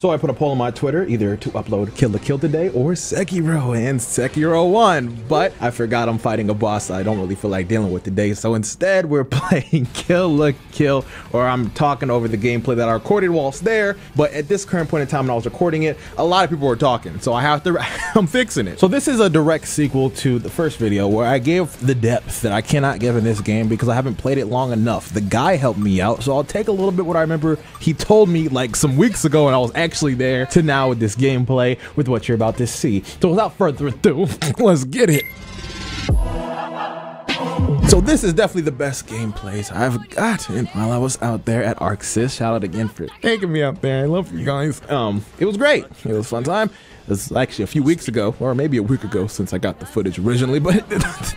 So I put a poll on my Twitter either to upload Kill la Kill today or Sekiro, and Sekiro won, but I forgot I'm fighting a boss I don't really feel like dealing with today. So instead we're playing Kill la Kill, or I'm talking over the gameplay that I recorded whilst there, but at this current point in time when I was recording it, a lot of people were talking, so I have to, I'm fixing it. So this is a direct sequel to the first video where I gave the depth that I cannot give in this game because I haven't played it long enough. The guy helped me out, so I'll take a little bit what I remember he told me like some weeks ago and I was actually there to now with this gameplay with what you're about to see. So without further ado, let's get it. So this is definitely the best gameplays I've gotten while I was out there at ArcSys. Shout out again for taking me out there. I love you guys. It was great. It was a fun time. It was actually a few weeks ago, or maybe a week ago since I got the footage originally, but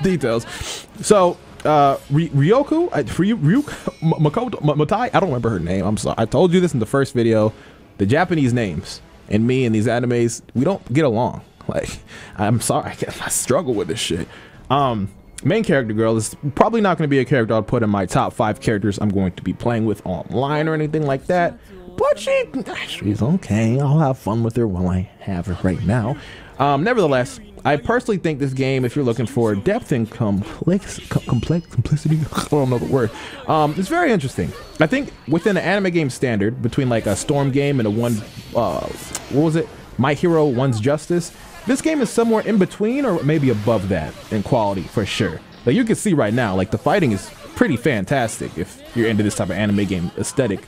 details. So Ryoko, Makoto, Matai, I don't remember her name. I'm sorry. I told you this in the first video. The Japanese names and me in these animes, we don't get along. Like, I'm sorry, I struggle with this shit. Main character girl is probably not going to be a character I'll put in my top 5 characters I'm going to be playing with online or anything like that. But she's okay. I'll have fun with her while I have her right now. Nevertheless, I personally think this game, if you're looking for depth and complexity, I don't know the word, it's very interesting. I think within the anime game standard, between like a Storm game and a what was it? My Hero One's Justice, this game is somewhere in between or maybe above that in quality for sure. Like you can see right now, like the fighting is pretty fantastic if you're into this type of anime game aesthetic.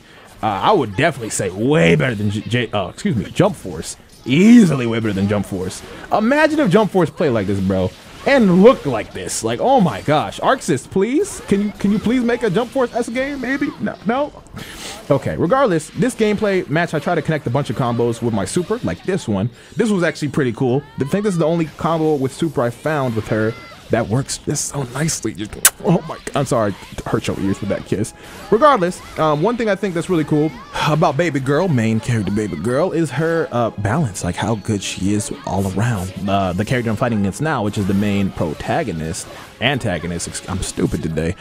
I would definitely say way better than Jump Force. Easily way better than Jump Force. Imagine if Jump Force played like this, bro, and looked like this. Like, oh my gosh, ArcSys, please, can you please make a Jump Force S game? Maybe no. Okay, regardless, this gameplay match, I try to connect a bunch of combos with my super, like this one. This was actually pretty cool. I think this is the only combo with super I found with her that works just so nicely. Oh my God, I'm sorry, hurt your ears with that kiss. Regardless, one thing I think that's really cool about Baby Girl, main character Baby Girl, is her balance, like how good she is all around. The character I'm fighting against now, which is the main antagonist, I'm stupid today.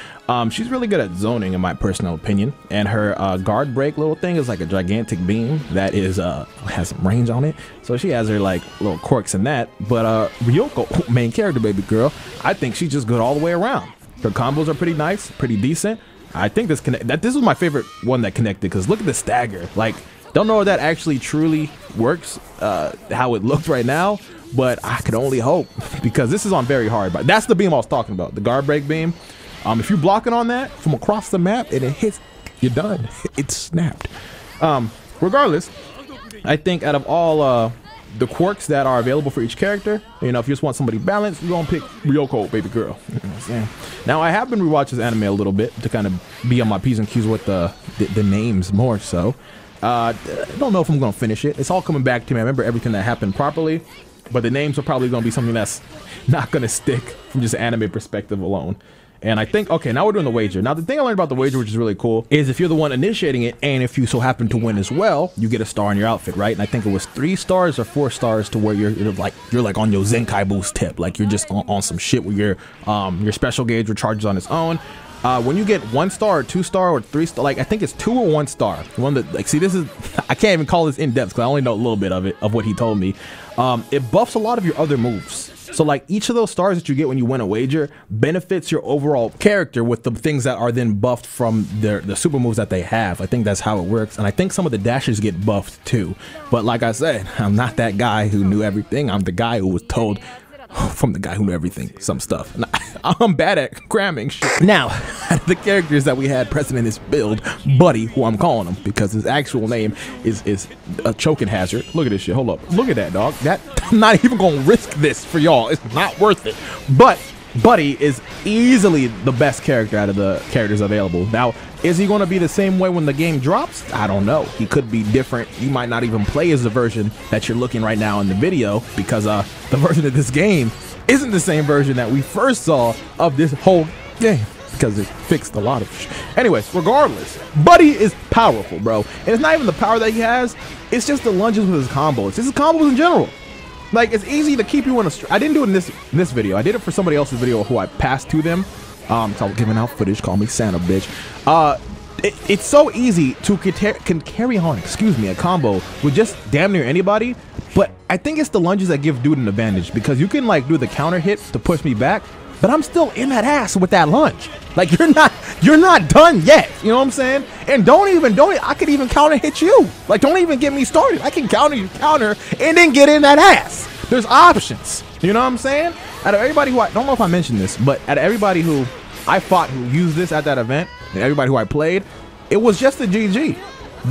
She's really good at zoning in my personal opinion, and her guard break little thing is like a gigantic beam that is has some range on it, so she has her like little quirks in that. But Ryoko, main character Baby Girl, I think she's just good all the way around. Her combos are pretty nice, pretty decent. I think this was my favorite one that connected, because look at the stagger. Like, don't know if that actually truly works how it looked right now, but I could only hope, because this is on very hard. But that's the beam I was talking about, the guard break beam. If you're blocking on that from across the map and it hits, you're done. It's snapped. Regardless, I think out of all the quirks that are available for each character, you know, if you just want somebody balanced, you're gonna pick Ryoko, Baby Girl. You know what I'm saying? Now, I have been rewatching this anime a little bit to kind of be on my P's and Q's with the names more so. I don't know if I'm gonna finish it. It's all coming back to me. I remember everything that happened properly, but the names are probably gonna be something that's not gonna stick from just anime perspective alone. And I think, okay, now we're doing the wager. Now, the thing I learned about the wager, which is really cool, is if you're the one initiating it, and if you so happen to win as well, you get a star in your outfit, right? And I think it was 3 stars or 4 stars to where you're like on your Zenkai boost tip, like you're just on some shit where your special gauge recharges on its own. When you get 1 star or 2 star or 3 star, like I think it's 2 or 1 star. One that, like, see, this is, I can't even call this in depth because I only know a little bit of it, of what he told me. It buffs a lot of your other moves. So like each of those stars that you get when you win a wager benefits your overall character with the things that are then buffed from the super moves that they have. I think that's how it works. And I think some of the dashes get buffed too. But like I said, I'm not that guy who knew everything. I'm the guy who was told from the guy who knew everything, some stuff. And I'm bad at cramming shit. Now, the characters that we had present in this build, Buddy, who I'm calling him because his actual name is a choking hazard. Look at this shit. Hold up. Look at that, dog. I'm not even gonna risk this for y'all. It's not worth it. But Buddy is easily the best character out of the characters available. Now, is he going to be the same way when the game drops? I don't know. He could be different. You might not even play as the version that you're looking right now in the video, because the version of this game isn't the same version that we first saw of this whole game, because it fixed a lot of shit. Anyways, regardless, Buddy is powerful, bro. And it's not even the power that he has. It's just the lunges with his combos. It's his combos in general. Like, it's easy to keep you in a I didn't do it in this video. I did it for somebody else's video who I passed to them. So I'm giving out footage. Call me Santa, bitch. it's so easy to can carry on, excuse me, a combo with just damn near anybody. But I think it's the lunges that give dude an advantage, because you can like do the counter hit to push me back, but I'm still in that ass with that lunge. Like you're not done yet. You know what I'm saying? And don't I could even counter hit you. Like, don't even get me started. I can counter you, and then get in that ass. There's options. You know what I'm saying? Out of everybody who I don't know if I mentioned this, but out of everybody who I fought who used this at that event, and everybody who I played, it was just a GG.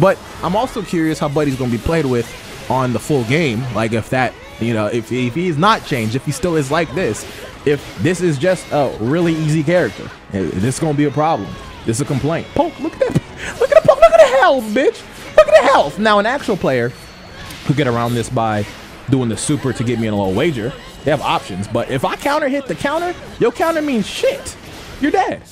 But I'm also curious how Buddy's gonna be played with on the full game. Like, if that, you know, if he's not changed, if he still is like this, if this is just a really easy character, this is gonna be a problem. This is a complaint. Poke, look at that. Look at the poke. Look at the health, bitch. Look at the health. Now, an actual player could get around this by doing the super to get me in a low wager. They have options, but if I counter hit the counter, your counter means shit. You're dead.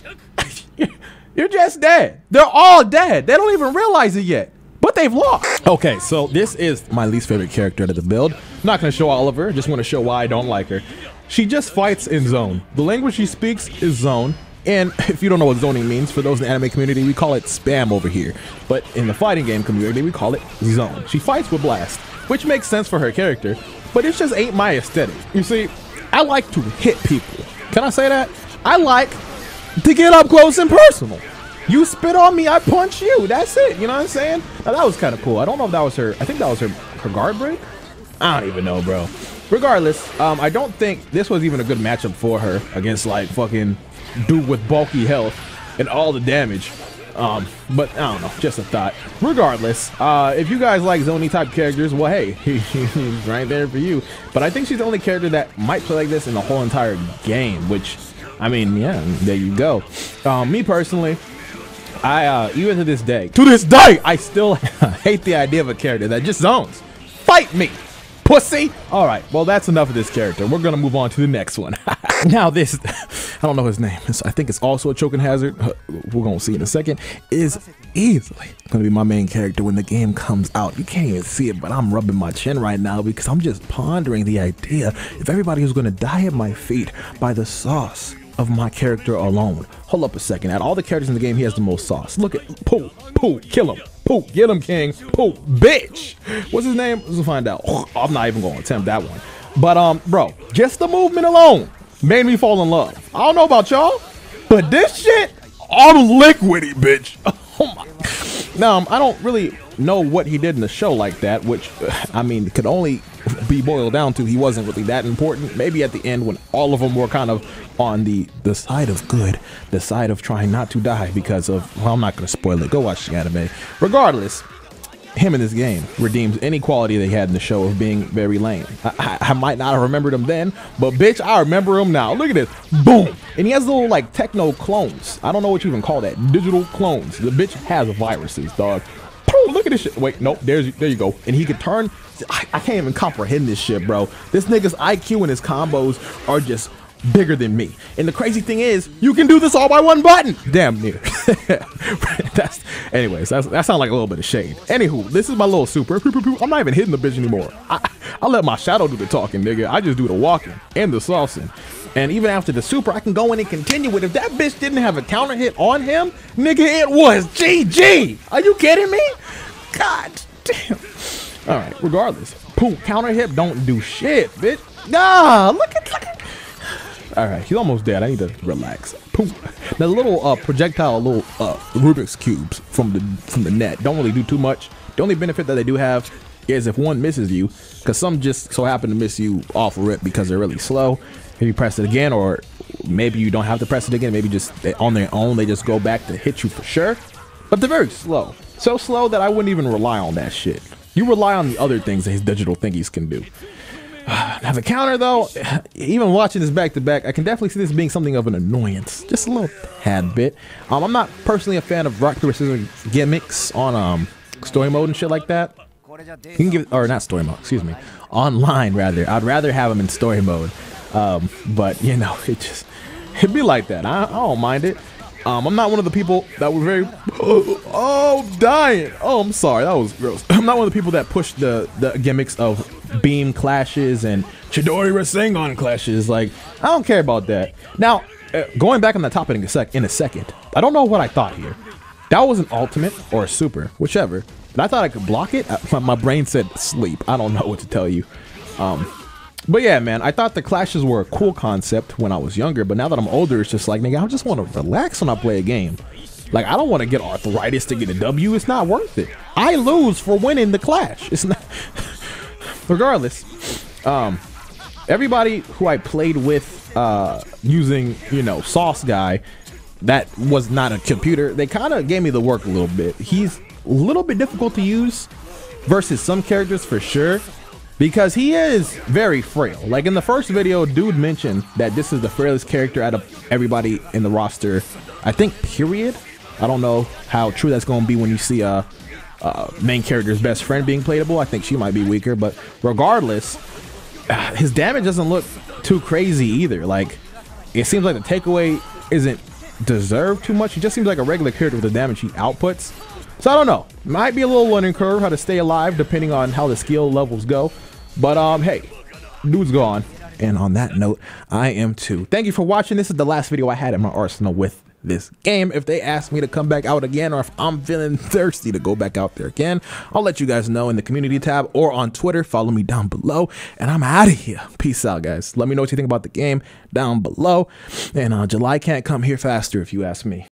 You're just dead. They're all dead. They don't even realize it yet, but they've lost. Okay, so this is my least favorite character to the build. I'm not gonna show all of her, just wanna show why I don't like her. She just fights in zone. The language she speaks is zone. And if you don't know what zoning means, for those in the anime community, we call it spam over here. But in the fighting game community, we call it zone. She fights with blast, which makes sense for her character, but it just ain't my aesthetic. You see, I like to hit people. Can I say that? I like to get up close and personal. You spit on me, I punch you. That's it. You know what I'm saying? Now, that was kind of cool. I don't know if that was her. I think that was her guard break. I don't even know, bro. Regardless, I don't think this was even a good matchup for her against like fucking dude with bulky health and all the damage. But I don't know, just a thought. Regardless, if you guys like Zony type characters, well, hey, he's right there for you. But I think she's the only character that might play like this in the whole entire game, which, I mean, yeah, there you go. Me personally, I even to this day, I still hate the idea of a character that just zones. Fight me, pussy. All right, well, that's enough of this character. We're gonna move on to the next one. Now this, I don't know his name. I think it's also a choking hazard. We're gonna see in a second. Is easily gonna be my main character when the game comes out. You can't even see it, but I'm rubbing my chin right now because I'm just pondering the idea if everybody was gonna die at my feet by the sauce of my character alone. Hold up a second. Out of all the characters in the game, he has the most sauce. Look at Pooh, kill him. Pooh, get him, king. Pooh, bitch. What's his name? Let's find out. I'm not even gonna attempt that one. But bro, just the movement alone made me fall in love. I don't know about y'all, but this shit, I'm liquidy, bitch. Oh my. Now, I don't really know what he did in the show like that, which, I mean, could only be boiled down to he wasn't really that important. Maybe at the end when all of them were kind of on the side of good, the side of trying not to die because of, well, I'm not going to spoil it. Go watch the anime. Regardless, him in this game redeems any quality they had in the show of being very lame. I might not have remembered him then, but bitch, I remember him now. Look at this. Boom. And he has little like techno clones. I don't know what you even call that. Digital clones. The bitch has viruses, dog. Look at this shit. Wait, nope. There you go. And he could turn. I can't even comprehend this shit, bro. This nigga's IQ and his combos are just bigger than me. And the crazy thing is, you can do this all by one button. Damn near. Anyways, that sounds like a little bit of shade. Anywho, this is my little super. I'm not even hitting the bitch anymore. I let my shadow do the talking, nigga. I just do the walking and the saucing. And even after the super, I can go in and continue it. If that bitch didn't have a counter hit on him, nigga, it was GG. Are you kidding me? God damn. All right, regardless. Boom, counter hit don't do shit, bitch. Nah, look at. All right, he's almost dead. I need to relax. Boom. The little projectile, little Rubik's cubes from the net don't really do too much. The only benefit that they do have is if one misses you, because some just so happen to miss you off rip because they're really slow. If you press it again, or maybe you don't have to press it again, maybe just on their own they just go back to hit you for sure. But they're very slow. So slow that I wouldn't even rely on that shit. You rely on the other things that his digital thingies can do. Now the counter though, even watching this back to back, I can definitely see this being something of an annoyance. Just a little tad bit. I'm not personally a fan of rock, paper, scissors gimmicks on story mode and shit like that. You can give, or not story mode, excuse me. Online rather. I'd rather have them in story mode. But you know, it'd be like that. I don't mind it. I'm not one of the people that were very, oh, dying. Oh, I'm sorry, that was gross. I'm not one of the people that push the gimmicks of beam clashes and Chidori Rasengan clashes. Like, I don't care about that. Now, going back on that topic in a second, I don't know what I thought here. That was an ultimate or a super, whichever. And I thought I could block it. My brain said sleep. I don't know what to tell you. But yeah, man, I thought the clashes were a cool concept when I was younger, but now that I'm older, it's just like, nigga, I just want to relax when I play a game. Like, I don't want to get arthritis to get a W. It's not worth it. I lose for winning the clash. It's not. Regardless, everybody who I played with using, you know, Sauce Guy, that was not a computer, they kind of gave me the work a little bit. He's a little bit difficult to use versus some characters for sure, because he is very frail. Like in the first video, dude mentioned that this is the frailest character out of everybody in the roster, I think, period. I don't know how true that's going to be when you see a main character's best friend being playable. I think she might be weaker, but regardless, his damage doesn't look too crazy either. Like, it seems like the takeaway isn't deserved too much. He just seems like a regular character with the damage he outputs. So I don't know, might be a little learning curve how to stay alive depending on how the skill levels go, but hey, dude's gone. And on that note, I am too. Thank you for watching. This is the last video I had in my arsenal with this game. If they ask me to come back out again, or if I'm feeling thirsty to go back out there again, I'll let you guys know in the community tab or on Twitter. Follow me down below, and I'm out of here. Peace out, guys. Let me know what you think about the game down below. And July can't come here faster if you ask me.